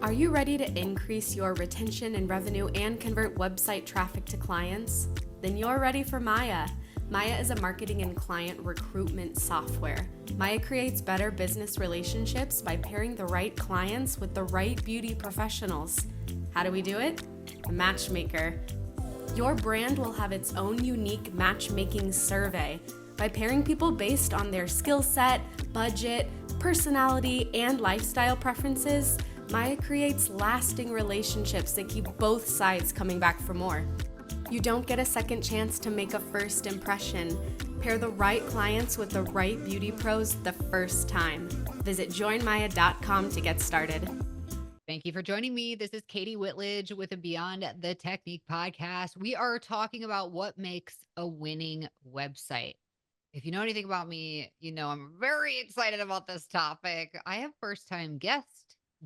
Are you ready to increase your retention and revenue and convert website traffic to clients? Then you're ready for Maya. Maya is a marketing and client recruitment software. Maya creates better business relationships by pairing the right clients with the right beauty professionals. How do we do it? A matchmaker. Your brand will have its own unique matchmaking survey. By pairing people based on their skill set, budget, personality, and lifestyle preferences, Maya creates lasting relationships that keep both sides coming back for more. You don't get a second chance to make a first impression. Pair the right clients with the right beauty pros the first time. Visit joinmaya.com to get started. Thank you for joining me. This is Katie Whitledge with the Beyond the Technique podcast. We are talking about what makes a winning website. If you know anything about me, you know I'm very excited about this topic. I have first-time guest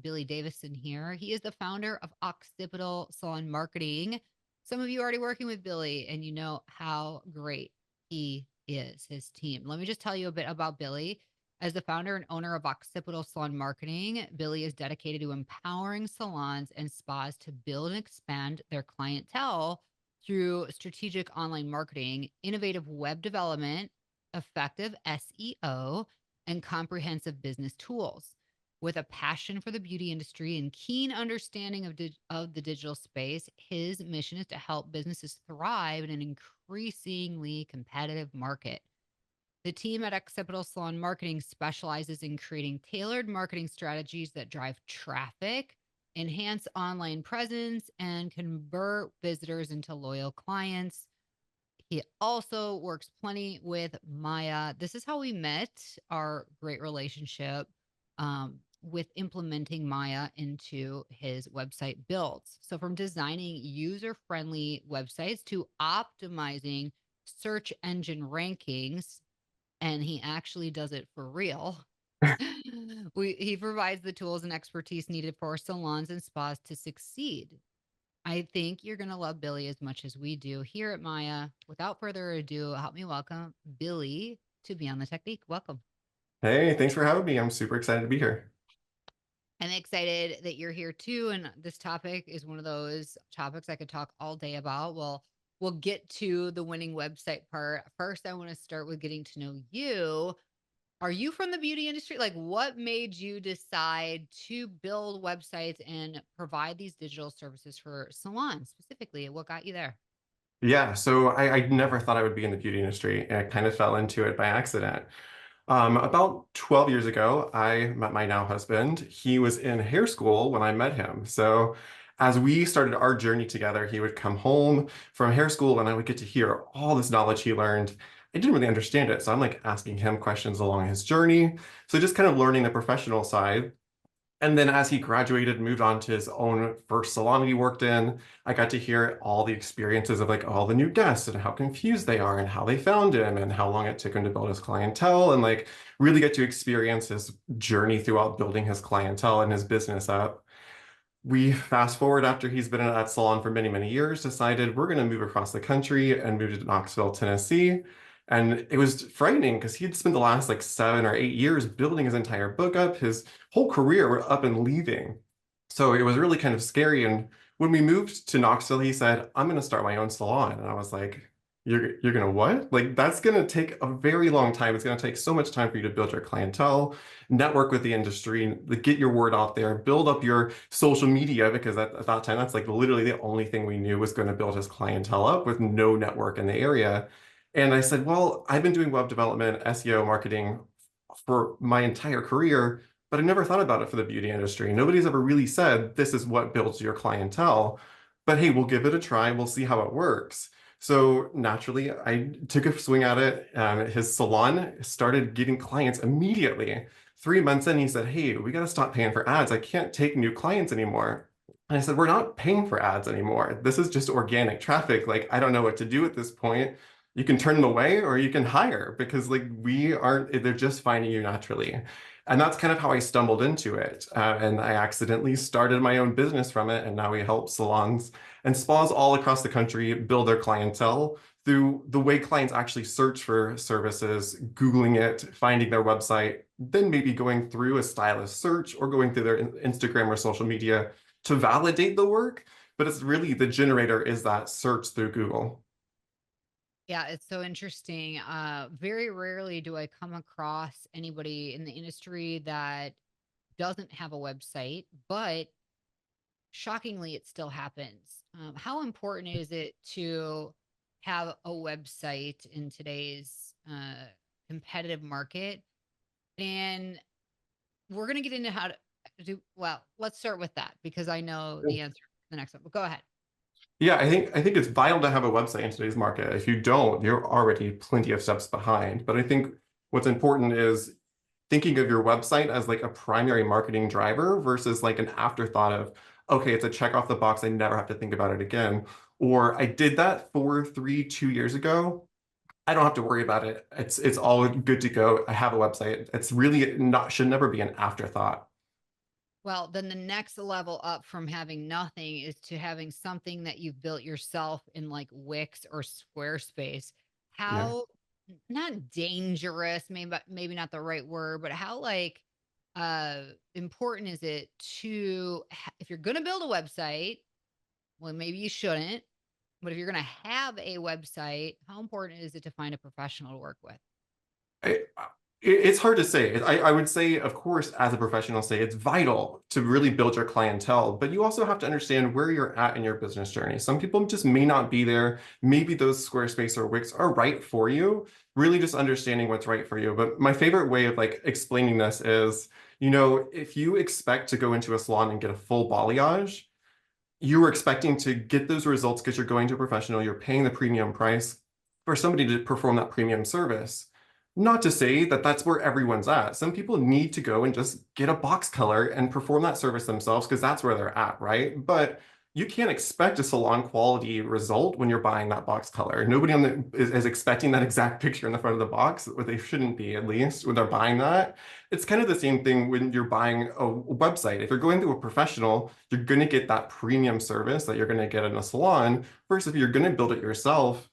Billy Davison here. He is the founder of Occipital Salon Marketing. Some of you are already working with Billy, and you know how great he is, his team. Let me just tell you a bit about Billy. As the founder and owner of Occipital Salon Marketing, Billy is dedicated to empowering salons and spas to build and expand their clientele through strategic online marketing, innovative web development, effective SEO, and comprehensive business tools. With a passion for the beauty industry and keen understanding of the digital space, his mission is to help businesses thrive in an increasingly competitive market. The team at Occipital Salon Marketing specializes in creating tailored marketing strategies that drive traffic, enhance online presence, and convert visitors into loyal clients. He also works plenty with Maya. This is how we met, our great relationship with implementing Maya into his website builds. So, from designing user friendly websites to optimizing search engine rankings, and he actually does it for real. He provides the tools and expertise needed for salons and spas to succeed. I think you're going to love Billy as much as we do here at Maya. Without further ado, help me welcome Billy to Beyond the Technique. Welcome. Hey, thanks for having me. I'm super excited to be here. I'm excited that you're here too. And this topic is one of those topics I could talk all day about. Well, we'll get to the winning website part. First, I want to start with getting to know you. Are you from the beauty industry? Like, what made you decide to build websites and provide these digital services for salons specifically? What got you there? Yeah, so I never thought I would be in the beauty industry, and I kind of fell into it by accident. About 12 years ago, I met my now husband. He was in hair school when I met him. So as we started our journey together, he would come home from hair school and I would get to hear all this knowledge he learned. I didn't really understand it. So I'm like asking him questions along his journey. So just kind of learning the professional side. And then as he graduated, moved on to his own first salon he worked in, I got to hear all the experiences of like all the new guests and how confused they are and how they found him and how long it took him to build his clientele and like really get to experience his journey throughout building his clientele and his business up. We fast forward after he's been at that salon for many, many years, decided we're going to move across the country and move to Knoxville, Tennessee. And it was frightening because he'd spent the last like 7 or 8 years building his entire book up, his whole career up and leaving. So it was really kind of scary. And when we moved to Knoxville, he said, I'm going to start my own salon. And I was like, you're going to what? Like, that's going to take a very long time. It's going to take so much time for you to build your clientele, network with the industry, get your word out there, build up your social media, because at that time, that's like literally the only thing we knew was going to build his clientele up with no network in the area. And I said, well, I've been doing web development, SEO marketing for my entire career, but I never thought about it for the beauty industry. Nobody's ever really said, this is what builds your clientele. But hey, we'll give it a try. We'll see how it works. So naturally, I took a swing at it. His salon started getting clients immediately. 3 months in, he said, hey, we got to stop paying for ads. I can't take new clients anymore. And I said, we're not paying for ads anymore. This is just organic traffic. Like, I don't know what to do at this point. You can turn them away or you can hire because like they're just finding you naturally. And that's kind of how I stumbled into it. And I accidentally started my own business from it. And now we help salons and spas all across the country build their clientele through the way clients actually search for services, Googling it, finding their website, then maybe going through a stylist search or going through their Instagram or social media to validate the work. But it's really the generator is that search through Google. Yeah, it's so interesting. Very rarely do I come across anybody in the industry that doesn't have a website, but shockingly, it still happens. How important is it to have a website in today's competitive market? And we're going to get into how to do, well, let's start with that because I know the answer to the next one, but go ahead. Yeah, I think it's vital to have a website in today's market. If you don't, you're already plenty of steps behind. But I think what's important is thinking of your website as like a primary marketing driver versus like an afterthought of, okay, it's a check off the box. I never have to think about it again. Or I did that 2 years ago. I don't have to worry about it. It's all good to go. I have a website. It's really not should never be an afterthought. Well, then the next level up from having nothing is to having something that you've built yourself in like Wix or Squarespace. Yeah. How not dangerous, maybe not the right word, but how like important is it to if you're going to build a website, well maybe you shouldn't, but if you're going to have a website, how important is it to find a professional to work with? It's hard to say. I would say, of course, as a professional, say it's vital to really build your clientele, but you also have to understand where you're at in your business journey. Some people just may not be there. Maybe those Squarespace or Wix are right for you. Really just understanding what's right for you. But my favorite way of like explaining this is, if you expect to go into a salon and get a full balayage, you were expecting to get those results because you're going to a professional, you're paying the premium price for somebody to perform that premium service. Not to say that that's where everyone's at. Some people need to go and just get a box color and perform that service themselves because that's where they're at, right? But you can't expect a salon quality result when you're buying that box color. Nobody is expecting that exact picture in the front of the box, or they shouldn't be at least when they're buying that. It's kind of the same thing when you're buying a website. If you're going to a professional, you're going to get that premium service that you're going to get in a salon. Versus if you're going to build it yourself,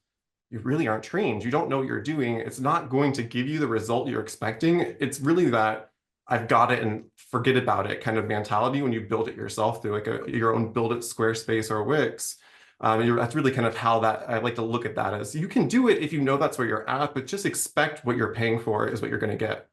you really aren't trained. You don't know what you're doing. It's not going to give you the result you're expecting. It's really that I've got it and forget about it kind of mentality when you build it yourself through like your own build it Squarespace or Wix. That's really kind of how that I like to look at that as you can do it if you know that's where you're at, but just expect what you're paying for is what you're going to get.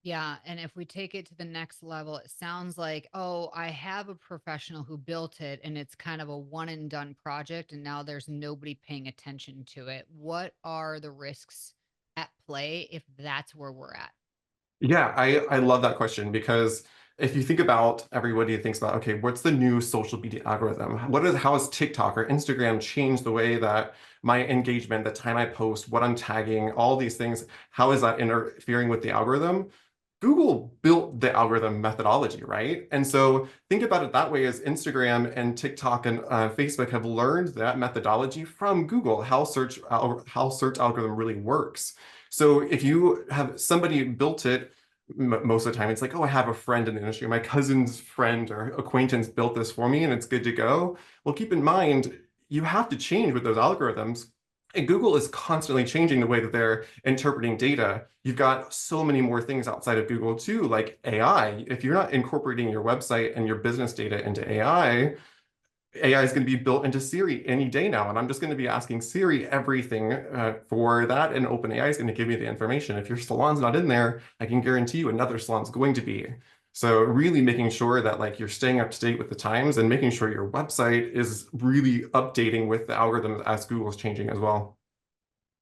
Yeah, and if we take it to the next level, it sounds like, oh, I have a professional who built it and it's kind of a one and done project and now there's nobody paying attention to it. What are the risks at play if that's where we're at? Yeah, I love that question because if you think about everybody thinks about, okay, what's the new social media algorithm? How has TikTok or Instagram changed the way that my engagement, the time I post, what I'm tagging, all these things, how is that interfering with the algorithm? Google built the algorithm methodology, right? And so think about it that way as Instagram and TikTok and Facebook have learned that methodology from Google, how search algorithm really works. So if you have somebody built it, most of the time it's like, oh, I have a friend in the industry, my cousin's friend or acquaintance built this for me and it's good to go. Well, keep in mind, you have to change with those algorithms. And Google is constantly changing the way that they're interpreting data. You've got so many more things outside of Google too, like AI. If you're not incorporating your website and your business data into AI is going to be built into Siri any day now. And I'm just going to be asking Siri everything for that. And OpenAI is going to give me the information. If your salon's not in there, I can guarantee you another salon's going to be. So really making sure that like you're staying up to date with the times and making sure your website is really updating with the algorithms as Google's changing as well.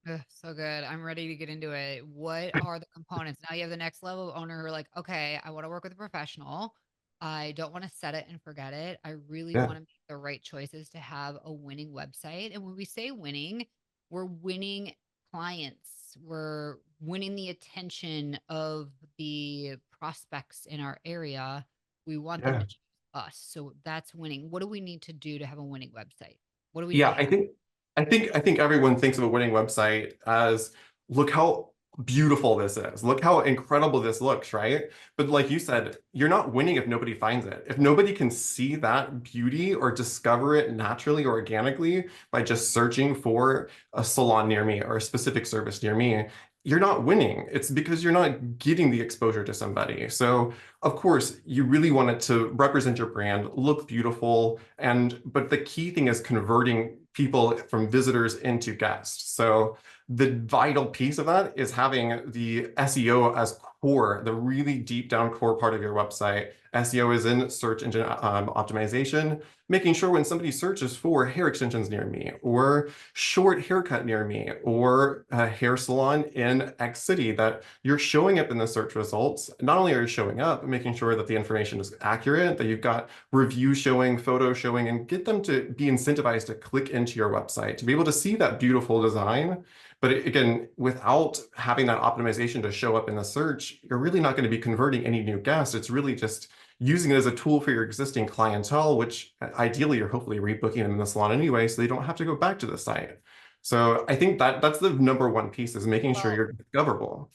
Ugh, so good. I'm ready to get into it. What are the components? Now you have the next level of owner who are like, okay, I want to work with a professional. I don't want to set it and forget it. I really Yeah. want to make the right choices to have a winning website. And when we say winning, we're winning clients. We're winning the attention of the prospects in our area. We want them Yeah. to choose us. So that's winning. What do we need to do to have a winning website? What do we need Yeah, to have? I think everyone thinks of a winning website as look how beautiful this is. Look how incredible this looks, right? But like you said, you're not winning if nobody finds it. If nobody can see that beauty or discover it naturally or organically by just searching for a salon near me or a specific service near me, you're not winning. It's because you're not getting the exposure to somebody. So, of course, you really want it to represent your brand, look beautiful, but the key thing is converting people from visitors into guests. So, the vital piece of that is having the SEO as core, the really deep down core part of your website. SEO is in search engine optimization, making sure when somebody searches for hair extensions near me, or short haircut near me, or a hair salon in X city, that you're showing up in the search results. Not only are you showing up, but making sure that the information is accurate, that you've got reviews showing, photos showing, and get them to be incentivized to click into your website, to be able to see that beautiful design. But again, without having that optimization to show up in the search, you're really not going to be converting any new guests. It's really just using it as a tool for your existing clientele, which ideally you're hopefully rebooking them in the salon anyway, so they don't have to go back to the site. So I think that that's the number one piece, is making sure Well, you're discoverable.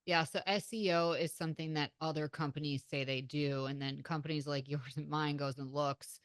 yeah, so SEO is something that other companies say they do, and then companies like yours and mine goes and looks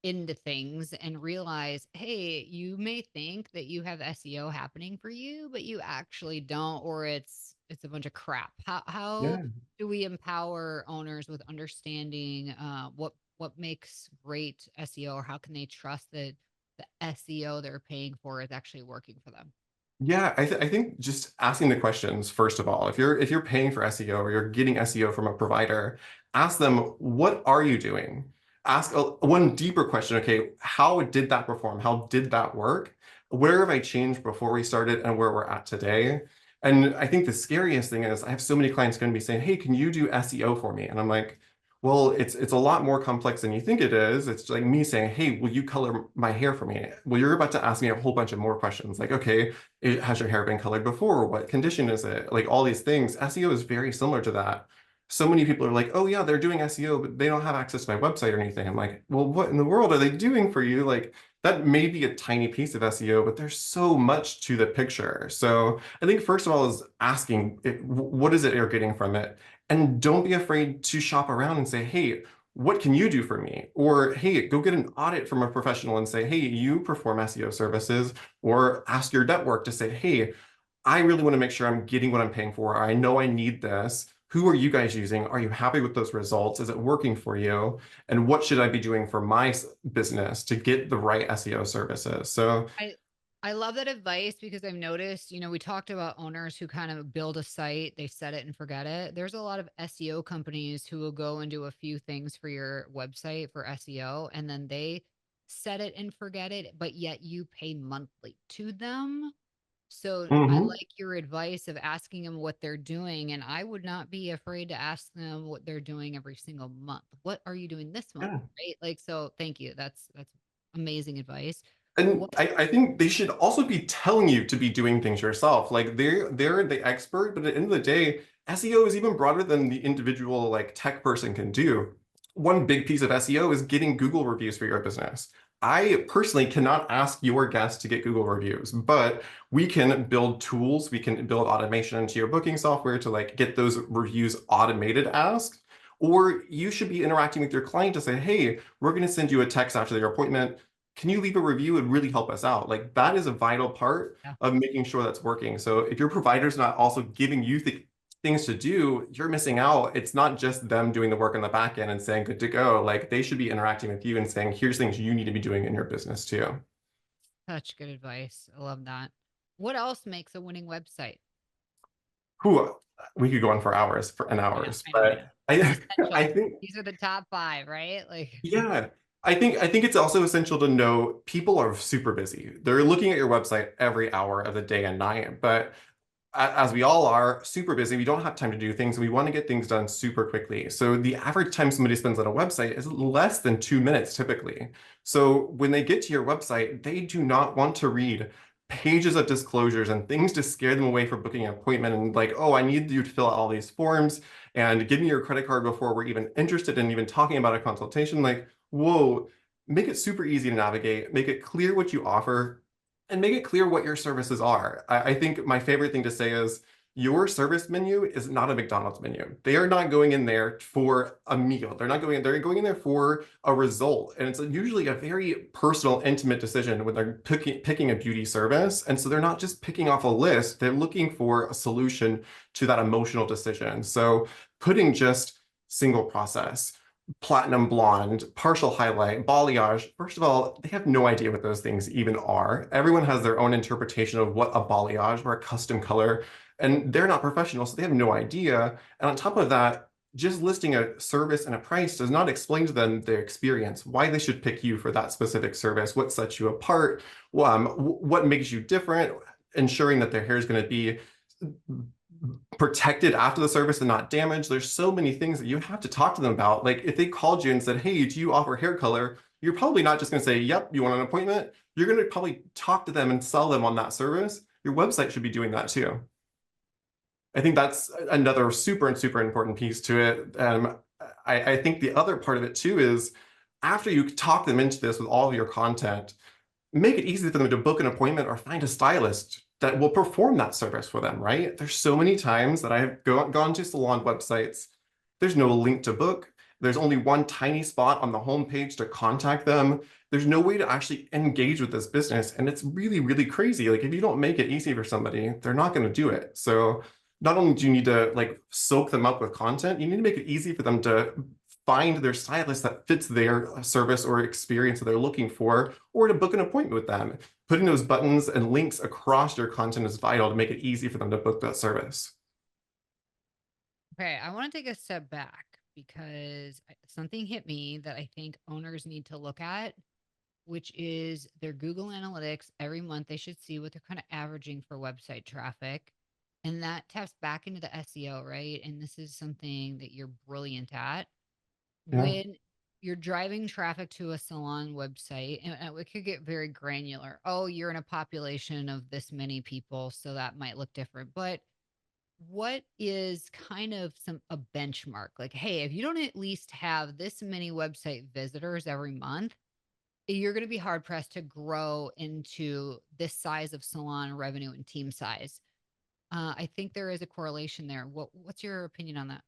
into things and realize, hey, you may think that you have SEO happening for you, but you actually don't, or it's a bunch of crap. How Yeah. do we empower owners with understanding what makes great SEO, or how can they trust that the SEO they're paying for is actually working for them? Yeah, I think just asking the questions, first of all, if you're paying for SEO or you're getting SEO from a provider, ask them, what are you doing? Ask one deeper question. Okay, how did that perform? How did that work? Where have I changed before we started and where we're at today? And I think the scariest thing is I have so many clients going to be saying, hey, can you do SEO for me? And I'm like, well, it's a lot more complex than you think it is. It's like me saying, hey, will you color my hair for me? Well, you're about to ask me a whole bunch of more questions, like, okay, has your hair been colored before? What condition is it? Like all these things. SEO is very similar to that. So many people are like, oh yeah, they're doing SEO, but they don't have access to my website or anything. I'm like, well, what in the world are they doing for you? Like that may be a tiny piece of SEO, but there's so much to the picture. So I think first of all is asking what is it you're getting from it? And don't be afraid to shop around and say, hey, what can you do for me? Or hey, go get an audit from a professional and say, hey, you perform SEO services, or ask your network to say, hey, I really want to make sure I'm getting what I'm paying for. I know I need this. Who are you guys using? Are you happy with those results? Is it working for you? And what should I be doing for my business to get the right SEO services? So, I I love that advice because I've noticed, we talked about owners who kind of build a site, they set it and forget it. There's a lot of SEO companies who will go and do a few things for your website for SEO, and then they set it and forget it, but yet you pay monthly to them. So I mhm, like your advice of asking them what they're doing, and I would not be afraid to ask them what they're doing every single month. What are you doing this month? yeah. Right? Like, so thank you. That's amazing advice. And What I think they should also be telling you to be doing things yourself. Like they're the expert, but at the end of the day, SEO is even broader than the individual like tech person can do. One big piece of SEO is getting Google reviews for your business. I personally cannot ask your guests to get Google reviews, but we can build tools, we can build automation into your booking software to like get those reviews automated asked. Or you should be interacting with your client to say, hey, we're going to send you a text after your appointment, can you leave a review? It would really help us out. Like that is a vital part yeah. of making sure that's working. So if your provider's not also giving you things to do, you're missing out. It's not just them doing the work on the back end and saying good to go. Like they should be interacting with you and saying, here's things you need to be doing in your business too. Such good advice. I love that. What else makes a winning website? Whew, we could go on for hours for and I know, hours, I know, I know. but I I Essential. think These are the top 5, right? Like, yeah. I think it's also essential to know people are super busy. They're looking at your website every hour of the day and night, but as we all are super busy, we don't have time to do things. We want to get things done super quickly. So the average time somebody spends on a website is less than 2 minutes typically. So when they get to your website, they do not want to read pages of disclosures and things to scare them away from booking an appointment and like, oh, I need you to fill out all these forms and give me your credit card before we're even interested in even talking about a consultation. Like, whoa, make it super easy to navigate, make it clear what you offer, and make it clear what your services are. I think my favorite thing to say is your service menu is not a McDonald's menu. They are not going in there for a meal. They're going in there for a result. And it's usually a very personal, intimate decision when they're picking a beauty service. And so they're not just picking off a list, they're looking for a solution to that emotional decision. So putting just single process, platinum blonde, partial highlight, balayage. First of all, they have no idea what those things even are. Everyone has their own interpretation of what a balayage or a custom color, and they're not professionals, so they have no idea. And on top of that, just listing a service and a price does not explain to them their experience, why they should pick you for that specific service, what sets you apart, what makes you different, ensuring that their hair is going to be protected after the service and not damaged. There's so many things that you have to talk to them about. Like if they called you and said, hey, do you offer hair color? You're probably not just going to say, yep, you want an appointment? You're going to probably talk to them and sell them on that service. Your website should be doing that too. I think that's another super important piece to it. I think the other part of it too is after you talk them into this with all of your content, make it easy for them to book an appointment or find a stylist that will perform that service for them, right? There's so many times that I've gone to salon websites, there's no link to book. There's only one tiny spot on the homepage to contact them. There's no way to actually engage with this business. And it's really crazy. Like if you don't make it easy for somebody, they're not going to do it. So not only do you need to like soak them up with content, you need to make it easy for them to find their stylist that fits their service or experience that they're looking for, or to book an appointment with them. Putting those buttons and links across your content is vital to make it easy for them to book that service. Okay, I want to take a step back because something hit me that I think owners need to look at, which is their Google Analytics. Every month they should see what they're kind of averaging for website traffic. And that taps back into the SEO, right? And this is something that you're brilliant at. Yeah. When you're driving traffic to a salon website, and it could get very granular. Oh, you're in a population of this many people, so that might look different. But what is kind of a benchmark? Like, hey, if you don't at least have this many website visitors every month, you're going to be hard pressed to grow into this size of salon revenue and team size. I think there is a correlation there. What's your opinion on that?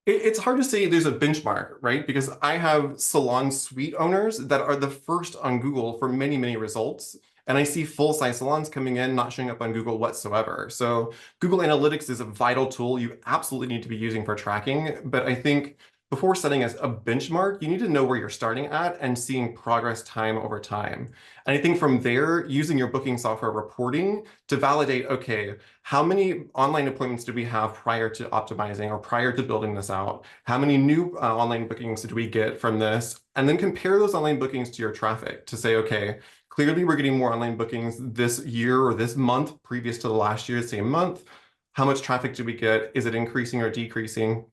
It's hard to say there's a benchmark, right? Because I have salon suite owners that are the first on Google for many results. And I see full-size salons coming in, not showing up on Google whatsoever. So Google Analytics is a vital tool you absolutely need to be using for tracking. But I think before setting as a benchmark, you need to know where you're starting at and seeing progress time over time. And I think from there, using your booking software reporting to validate, okay, how many online appointments did we have prior to optimizing or prior to building this out? How many new online bookings did we get from this? And then compare those online bookings to your traffic to say, okay, clearly we're getting more online bookings this year or this month previous to the last year's same month. How much traffic did we get? Is it increasing or decreasing?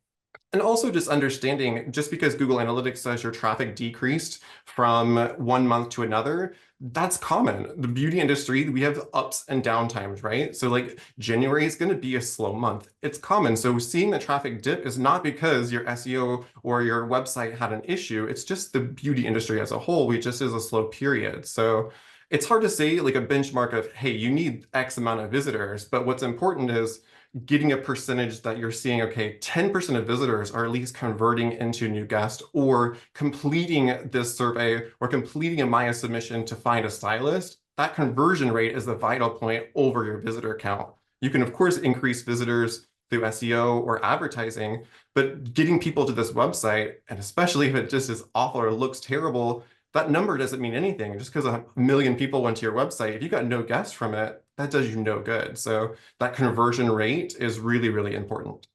And also just understanding, just because Google Analytics says your traffic decreased from one month to another, that's common. The beauty industry, we have ups and down times, right? So like January is going to be a slow month. It's common. So seeing the traffic dip is not because your SEO or your website had an issue. It's just the beauty industry as a whole, which just is a slow period. So it's hard to say like a benchmark of, hey, you need X amount of visitors, but what's important is getting a percentage that you're seeing, okay, 10% of visitors are at least converting into a new guest or completing this survey or completing a Maya submission to find a stylist. That conversion rate is the vital point over your visitor count. You can, of course, increase visitors through SEO or advertising, but getting people to this website, and especially if it just is awful or looks terrible, that number doesn't mean anything. Just because a million people went to your website, if you got no guests from it, that does you no good. So that conversion rate is really important.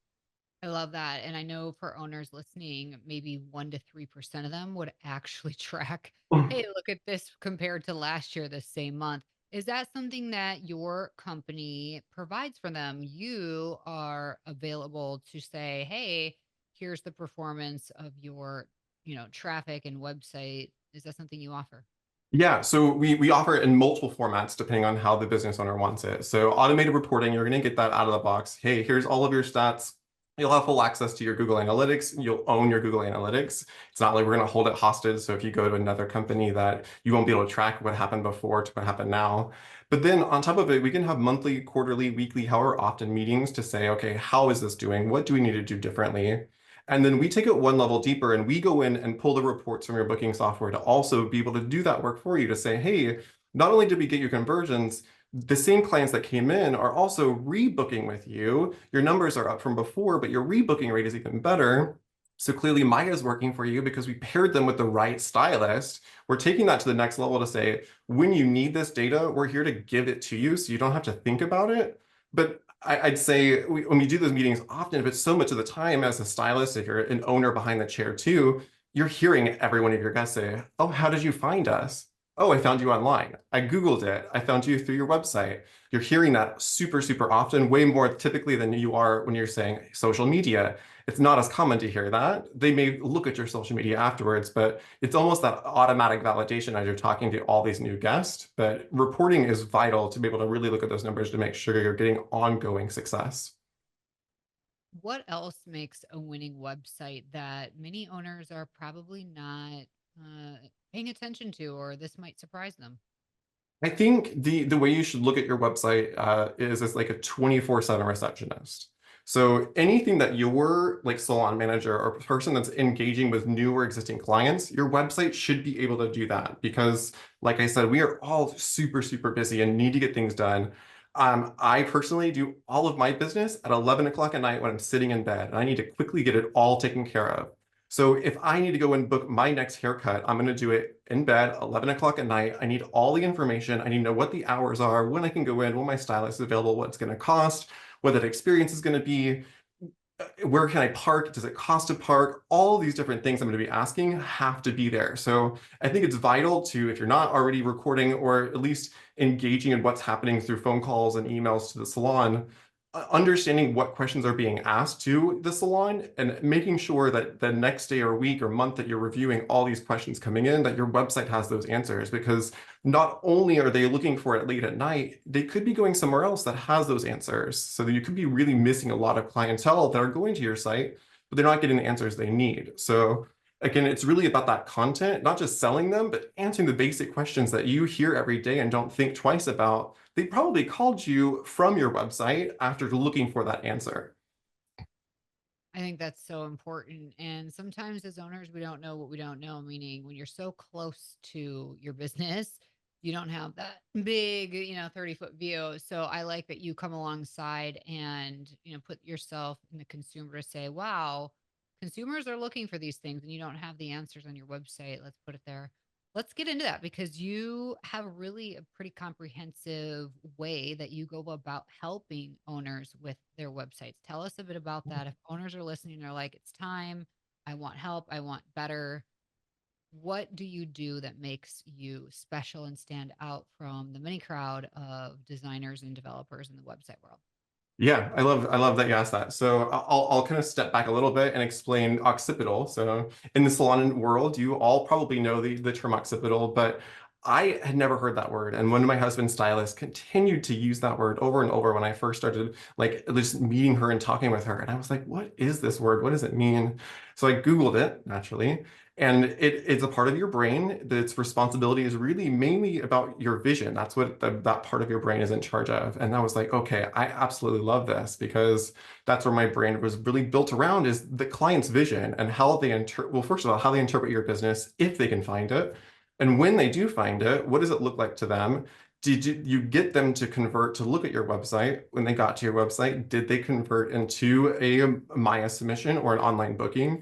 I love that. And I know for owners listening, maybe 1 to 3% of them would actually track, hey, look at this compared to last year, the same month. Is that something that your company provides for them? You are available to say, hey, here's the performance of your, traffic and website. Is that something you offer? Yeah, so we offer it in multiple formats depending on how the business owner wants it. So automated reporting, you're going to get that out of the box. Hey, here's all of your stats. You'll have full access to your Google Analytics. You'll own your Google Analytics. It's not like we're going to hold it hostage. So if you go to another company that you won't be able to track what happened before to what happened now. But then on top of it, we can have monthly, quarterly, weekly, however often meetings to say, okay, how is this doing? What do we need to do differently? And then we take it one level deeper and we go in and pull the reports from your booking software to also be able to do that work for you to say, hey, not only did we get your conversions, the same clients that came in are also rebooking with you. Your numbers are up from before, but your rebooking rate is even better. So clearly Maya is working for you because we paired them with the right stylist. We're taking that to the next level to say, when you need this data, we're here to give it to you so you don't have to think about it. But I'd say when we do those meetings often, but so much of the time as a stylist, if you're an owner behind the chair too, you're hearing every one of your guests say, oh, how did you find us? Oh, I found you online. I Googled it. I found you through your website. You're hearing that super, super often, way more typically than you are when you're saying social media. It's not as common to hear that. They may look at your social media afterwards, but it's almost that automatic validation as you're talking to all these new guests. But reporting is vital to be able to really look at those numbers to make sure you're getting ongoing success. What else makes a winning website that many owners are probably not paying attention to, or this might surprise them? I think the way you should look at your website is as like a 24/7 receptionist. So anything that your like salon manager or person that's engaging with new or existing clients, your website should be able to do that because, like I said, we are all super, super busy and need to get things done. I personally do all of my business at 11 o'clock at night when I'm sitting in bed, and I need to quickly get it all taken care of. So if I need to go and book my next haircut, I'm going to do it in bed, 11 o'clock at night. I need all the information. I need to know what the hours are, when I can go in, when my stylist is available, what it's going to cost, what that experience is going to be, where can I park? Does it cost to park? All these different things I'm going to be asking have to be there. So I think it's vital to, if you're not already recording or at least engaging in what's happening through phone calls and emails to the salon, understanding what questions are being asked to the salon and making sure that the next day or week or month that you're reviewing all these questions coming in, that your website has those answers. Because not only are they looking for it late at night, they could be going somewhere else that has those answers. So that you could be really missing a lot of clientele that are going to your site, but they're not getting the answers they need. So again, it's really about that content, not just selling them, but answering the basic questions that you hear every day and don't think twice about. They probably called you from your website after looking for that answer. I think that's so important. And sometimes as owners, we don't know what we don't know, meaning when you're so close to your business, you don't have that big, 30-foot view. So I like that you come alongside and, put yourself in the consumer to say, wow, consumers are looking for these things and you don't have the answers on your website. Let's put it there. Let's get into that because you have really a pretty comprehensive way that you go about helping owners with their websites. Tell us a bit about that. If owners are listening, they're like, it's time. I want help. I want better. What do you do that makes you special and stand out from the many crowd of designers and developers in the website world? Yeah, I love that you asked that. So I'll kind of step back a little bit and explain occipital. So in the salon world, you all probably know the term occipital, but I had never heard that word. And one of my husband's stylists continued to use that word over and over when I first started like just meeting her and talking with her. And I was like, what is this word? What does it mean? So I Googled it naturally. And it's a part of your brain that its responsibility is really mainly about your vision. That's what that part of your brain is in charge of. And I was like, okay, I absolutely love this because that's where my brain was really built around is the client's vision and how they well, first of all, how they interpret your business if they can find it. And when they do find it, what does it look like to them? Did you get them to convert to look at your website? When they got to your website, did they convert into a Maya submission or an online booking?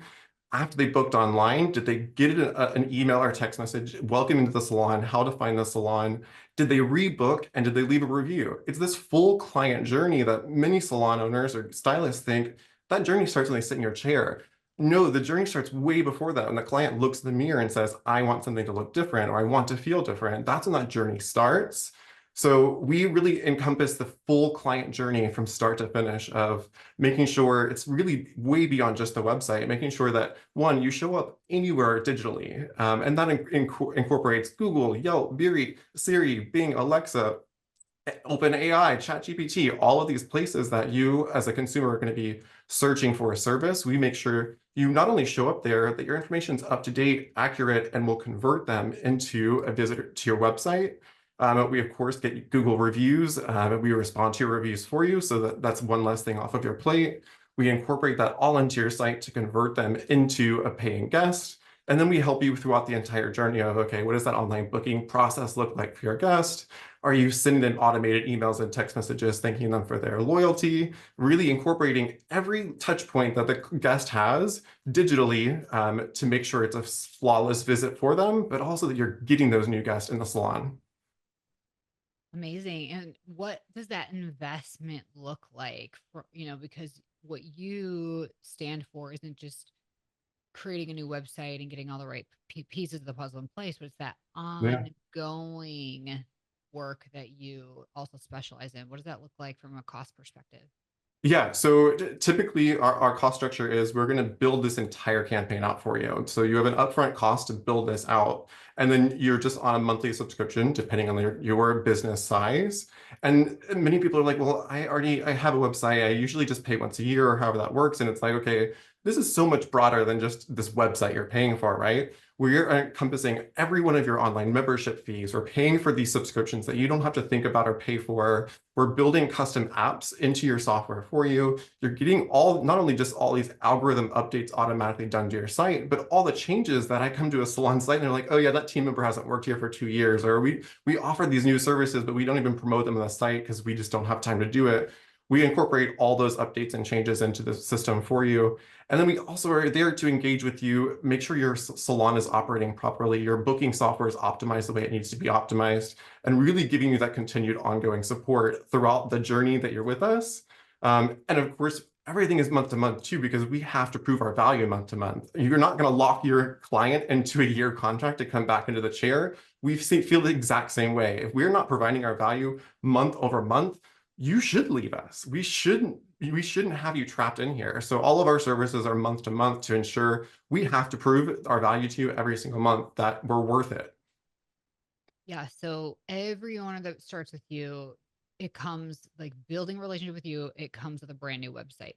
After they booked online, did they get an email or text message welcoming to the salon, how to find the salon? Did they rebook and did they leave a review? It's this full client journey that many salon owners or stylists think that journey starts when they sit in your chair. No, the journey starts way before that. When the client looks in the mirror and says, I want something to look different or I want to feel different, that's when that journey starts. So we really encompass the full client journey from start to finish of making sure it's really way beyond just the website, making sure that one, you show up anywhere digitally. And that incorporates Google, Yelp, Siri, Bing, Alexa, OpenAI, ChatGPT, all of these places that you as a consumer are going to be searching for a service, we make sure you not only show up there, that your information is up to date, accurate, and will convert them into a visitor to your website. We, of course, get Google reviews. We respond to your reviews for you, so that's one less thing off of your plate. We incorporate that all into your site to convert them into a paying guest. And then we help you throughout the entire journey of, okay, what does that online booking process look like for your guest? Are you sending in automated emails and text messages thanking them for their loyalty? Really incorporating every touch point that the guest has digitally to make sure it's a flawless visit for them, but also that you're getting those new guests in the salon. Amazing. And what does that investment look like for, because what you stand for isn't just creating a new website and getting all the right pieces of the puzzle in place, but it's that Yeah. ongoing work that you also specialize in. What does that look like from a cost perspective? Yeah, so typically our cost structure is we're going to build this entire campaign out for you. So you have an upfront cost to build this out, and then you're just on a monthly subscription depending on your business size. And many people are like, well, I have a website. I usually just pay once a year or however that works. And it's like, okay, this is so much broader than just this website you're paying for, right? We're encompassing every one of your online membership fees. We're paying for these subscriptions that you don't have to think about or pay for. We're building custom apps into your software for you. You're getting not only just all these algorithm updates automatically done to your site, but all the changes that I come to a salon site and they're like, oh yeah, that team member hasn't worked here for 2 years, or we offer these new services, but we don't even promote them on the site because we just don't have time to do it. We incorporate all those updates and changes into the system for you. And then we also are there to engage with you, make sure your salon is operating properly, your booking software is optimized the way it needs to be optimized, and really giving you that continued ongoing support throughout the journey that you're with us. And of course, everything is month to month too, because we have to prove our value month to month. You're not going to lock your client into a year contract to come back into the chair. Feel the exact same way. If we're not providing our value month over month, you should leave us. We shouldn't have you trapped in here. So all of our services are month to month to ensure we have to prove our value to you every single month that we're worth it. Yeah. So every owner that starts with you, it comes like building a relationship with you. It comes with a brand new website.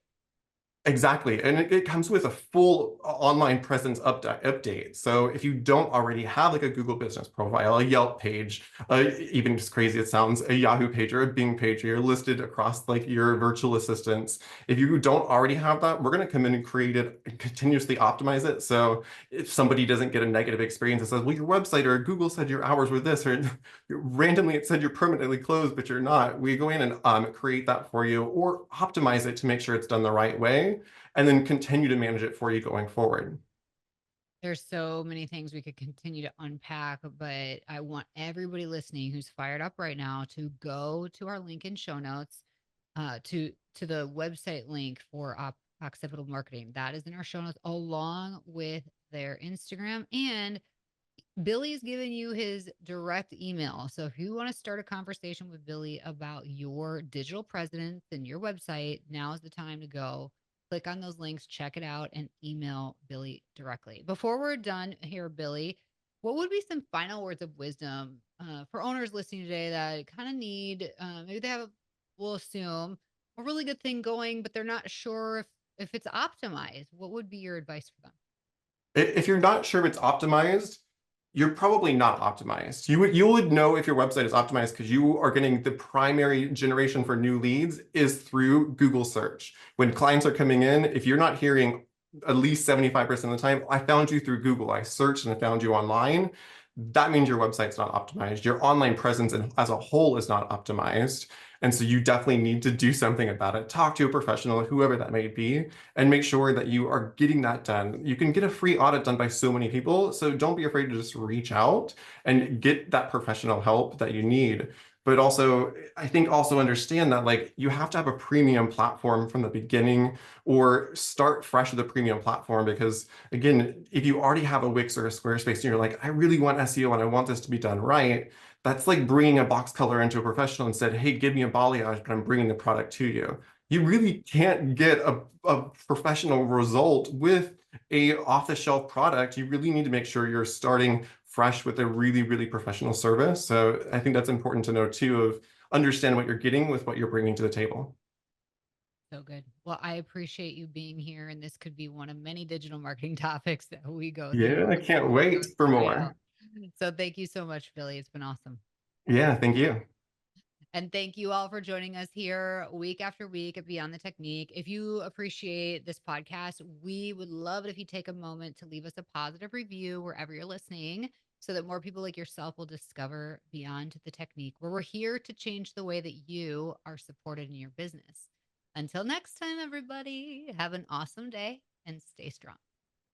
Exactly. And it comes with a full online presence update. So if you don't already have like a Google business profile, a Yelp page, even just crazy it sounds, a Yahoo page or a Bing page, you're listed across like your virtual assistants. If you don't already have that, we're going to come in and create it and continuously optimize it. So if somebody doesn't get a negative experience and says, well, your website or Google said your hours were this, or randomly it said you're permanently closed, but you're not, we go in and create that for you or optimize it to make sure it's done the right way and then continue to manage it for you going forward. There's so many things we could continue to unpack, but I want everybody listening who's fired up right now to go to our link in show notes, to the website link for Occipital Marketing. That is in our show notes, along with their Instagram. And Billy's given you his direct email. So if you want to start a conversation with Billy about your digital presence and your website, now is the time to go. Click on those links, check it out, and email Billy directly. Before we're done here, Billy, what would be some final words of wisdom for owners listening today that kind of need, maybe they have, we'll assume, a really good thing going, but they're not sure if it's optimized? What would be your advice for them? If you're not sure if it's optimized, you're probably not optimized. You would know if your website is optimized because you are getting the primary generation for new leads is through Google search. When clients are coming in, if you're not hearing at least 75% of the time, I found you through Google, I searched and I found you online, that means your website's not optimized. Your online presence as a whole is not optimized. And so you definitely need to do something about it. Talk to a professional, whoever that may be, and make sure that you are getting that done. You can get a free audit done by so many people. So don't be afraid to just reach out and get that professional help that you need. But also, I think also understand that like you have to have a premium platform from the beginning or start fresh with a premium platform because again, if you already have a Wix or a Squarespace and you're like, I really want SEO and I want this to be done right, that's like bringing a box color into a professional and said, hey, give me a balayage, but I'm bringing the product to you. You really can't get a professional result with a off-the-shelf product. You really need to make sure you're starting fresh with a really, really professional service. So I think that's important to know too of understand what you're getting with what you're bringing to the table. So good. Well, I appreciate you being here, and this could be one of many digital marketing topics that we go Yeah, through I and can't we go wait for try out. more. So thank you so much, Billy. It's been awesome. Yeah, thank you. And thank you all for joining us here week after week at Beyond the Technique. If you appreciate this podcast, we would love it if you take a moment to leave us a positive review wherever you're listening so that more people like yourself will discover Beyond the Technique, where we're here to change the way that you are supported in your business. Until next time, everybody, have an awesome day and stay strong.